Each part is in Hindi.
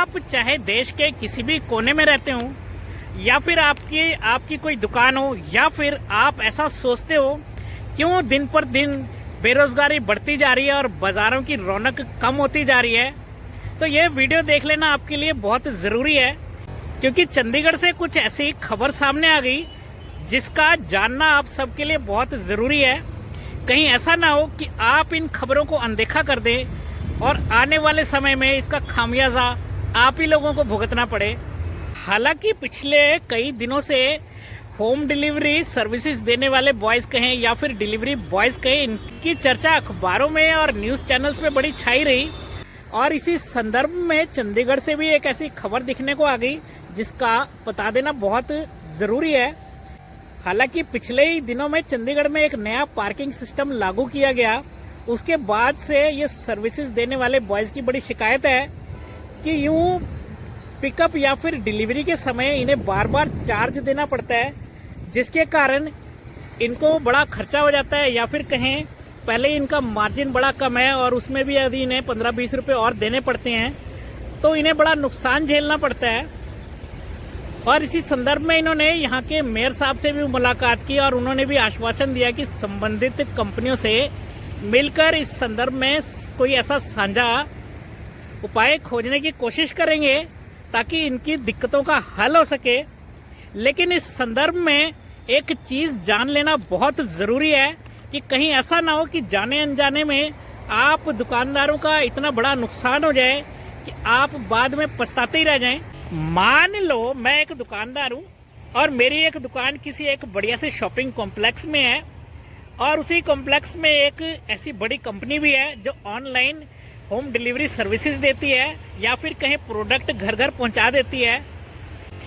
आप चाहे देश के किसी भी कोने में रहते हो या फिर आपकी आपकी कोई दुकान हो या फिर आप ऐसा सोचते हो क्यों दिन पर दिन बेरोजगारी बढ़ती जा रही है और बाजारों की रौनक कम होती जा रही है, तो ये वीडियो देख लेना आपके लिए बहुत ज़रूरी है। क्योंकि चंडीगढ़ से कुछ ऐसी खबर सामने आ गई जिसका जानना आप सबके लिए बहुत ज़रूरी है। कहीं ऐसा ना हो कि आप इन खबरों को अनदेखा कर दें और आने वाले समय में इसका खामियाजा आप ही लोगों को भुगतना पड़े। हालांकि पिछले कई दिनों से होम डिलीवरी सर्विसेज देने वाले बॉयज़ कहें या फिर डिलीवरी बॉयज़ कहें, इनकी चर्चा अखबारों में और न्यूज़ चैनल्स में बड़ी छाई रही और इसी संदर्भ में चंडीगढ़ से भी एक ऐसी खबर दिखने को आ गई जिसका बता देना बहुत ज़रूरी है। हालांकि पिछले ही दिनों में चंडीगढ़ में एक नया पार्किंग सिस्टम लागू किया गया, उसके बाद से ये सर्विसेज देने वाले बॉयज़ की बड़ी शिकायत है कि यूं पिकअप या फिर डिलीवरी के समय इन्हें बार बार चार्ज देना पड़ता है, जिसके कारण इनको बड़ा खर्चा हो जाता है। या फिर कहें पहले इनका मार्जिन बड़ा कम है और उसमें भी यदि इन्हें 15-20 रुपये और देने पड़ते हैं तो इन्हें बड़ा नुकसान झेलना पड़ता है। और इसी संदर्भ में इन्होंने यहाँ के मेयर साहब से भी मुलाकात की और उन्होंने भी आश्वासन दिया कि संबंधित कंपनियों से मिलकर इस संदर्भ में कोई ऐसा साझा उपाय खोजने की कोशिश करेंगे ताकि इनकी दिक्कतों का हल हो सके। लेकिन इस संदर्भ में एक चीज़ जान लेना बहुत ज़रूरी है कि कहीं ऐसा ना हो कि जाने अनजाने में आप दुकानदारों का इतना बड़ा नुकसान हो जाए कि आप बाद में पछताते ही रह जाएं। मान लो मैं एक दुकानदार हूँ और मेरी एक दुकान किसी एक बढ़िया से शॉपिंग कॉम्प्लेक्स में है और उसी कॉम्प्लेक्स में एक ऐसी बड़ी कंपनी भी है जो ऑनलाइन होम डिलीवरी सर्विसेज देती है या फिर कहीं प्रोडक्ट घर घर पहुंचा देती है।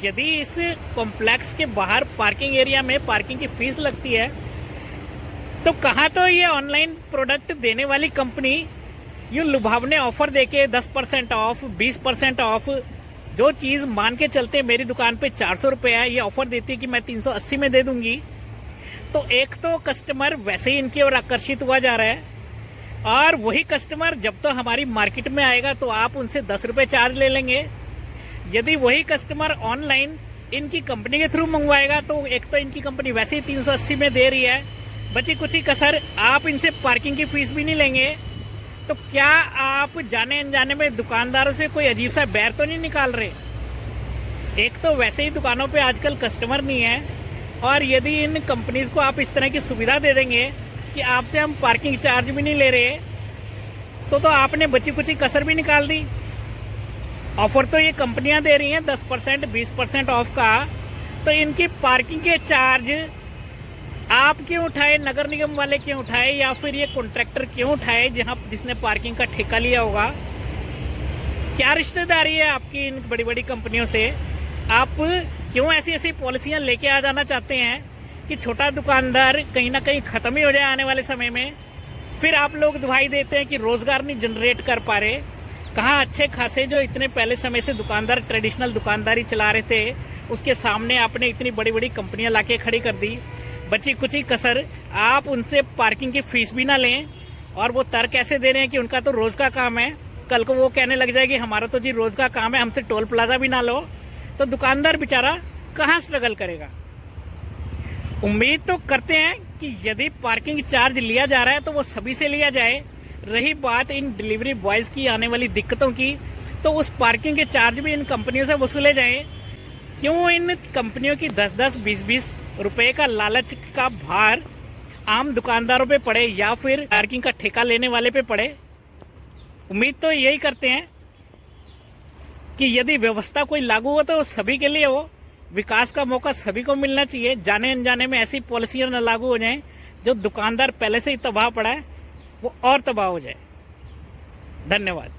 यदि इस कॉम्प्लेक्स के बाहर पार्किंग एरिया में पार्किंग की फीस लगती है तो कहाँ तो ये ऑनलाइन प्रोडक्ट देने वाली कंपनी यूँ लुभावने ऑफर देके 10% ऑफ, 20% ऑफ, जो चीज़ मान के चलते मेरी दुकान पे 400 रुपये है, ये ऑफर देती है कि मैं 380 में दे दूंगी। तो एक तो कस्टमर वैसे ही इनकी ओर आकर्षित हुआ जा रहा है और वही कस्टमर जब तो हमारी मार्केट में आएगा तो आप उनसे 10 रुपये चार्ज ले लेंगे। यदि वही कस्टमर ऑनलाइन इनकी कंपनी के थ्रू मंगवाएगा तो एक तो इनकी कंपनी वैसे ही 380 में दे रही है, बची कुछ ही कसर आप इनसे पार्किंग की फीस भी नहीं लेंगे। तो क्या आप जाने अनजाने में दुकानदारों से कोई अजीब सा बैर तो नहीं निकाल रहे? एक तो वैसे ही दुकानों पे आजकल कस्टमर नहीं है और यदि इन कंपनीज को आप इस तरह की सुविधा दे देंगे कि आपसे हम पार्किंग चार्ज भी नहीं ले रहे तो आपने बची कुछ कसर भी निकाल दी। ऑफर तो ये कंपनियां दे रही हैं 10%, 20% ऑफ का, तो इनकी पार्किंग के चार्ज आप क्यों उठाए, नगर निगम वाले क्यों उठाए या फिर ये कॉन्ट्रैक्टर क्यों उठाए जिसने पार्किंग का ठेका लिया होगा? क्या रिश्तेदारी है आपकी इन बड़ी बड़ी कंपनियों से? आप क्यों ऐसी ऐसी पॉलिसियां लेके आ जाना चाहते हैं कि छोटा दुकानदार कहीं ना कहीं ख़त्म ही हो जाए आने वाले समय में? फिर आप लोग दुहाई देते हैं कि रोज़गार नहीं जनरेट कर पा रहे। कहाँ अच्छे खासे जो इतने पहले समय से दुकानदार ट्रेडिशनल दुकानदारी चला रहे थे उसके सामने आपने इतनी बड़ी बड़ी कंपनियां लाके खड़ी कर दी। बची कुछ ही कसर आप उनसे पार्किंग की फीस भी ना लें और वो तर्क ऐसे दे रहे हैं कि उनका तो रोज़ का काम है। कल को वो कहने लग जाएगी हमारा तो जी रोज़ का काम है, हमसे टोल प्लाजा भी ना लो, तो दुकानदार बेचारा कहाँ स्ट्रगल करेगा? उम्मीद तो करते हैं कि यदि पार्किंग चार्ज लिया जा रहा है तो वो सभी से लिया जाए। रही बात इन डिलीवरी बॉयज़ की आने वाली दिक्कतों की, तो उस पार्किंग के चार्ज भी इन कंपनियों से वसूले जाएं। क्यों इन कंपनियों की 10-10, 20-20 रुपए का लालच का भार आम दुकानदारों पे पड़े या फिर पार्किंग का ठेका लेने वाले पे पड़े? उम्मीद तो यही करते हैं कि यदि व्यवस्था कोई लागू हो तो सभी के लिए हो, विकास का मौका सभी को मिलना चाहिए। जाने अनजाने में ऐसी पॉलिसियां न लागू हो जाएं जो दुकानदार पहले से ही तबाह पड़ा है वो और तबाह हो जाए। धन्यवाद।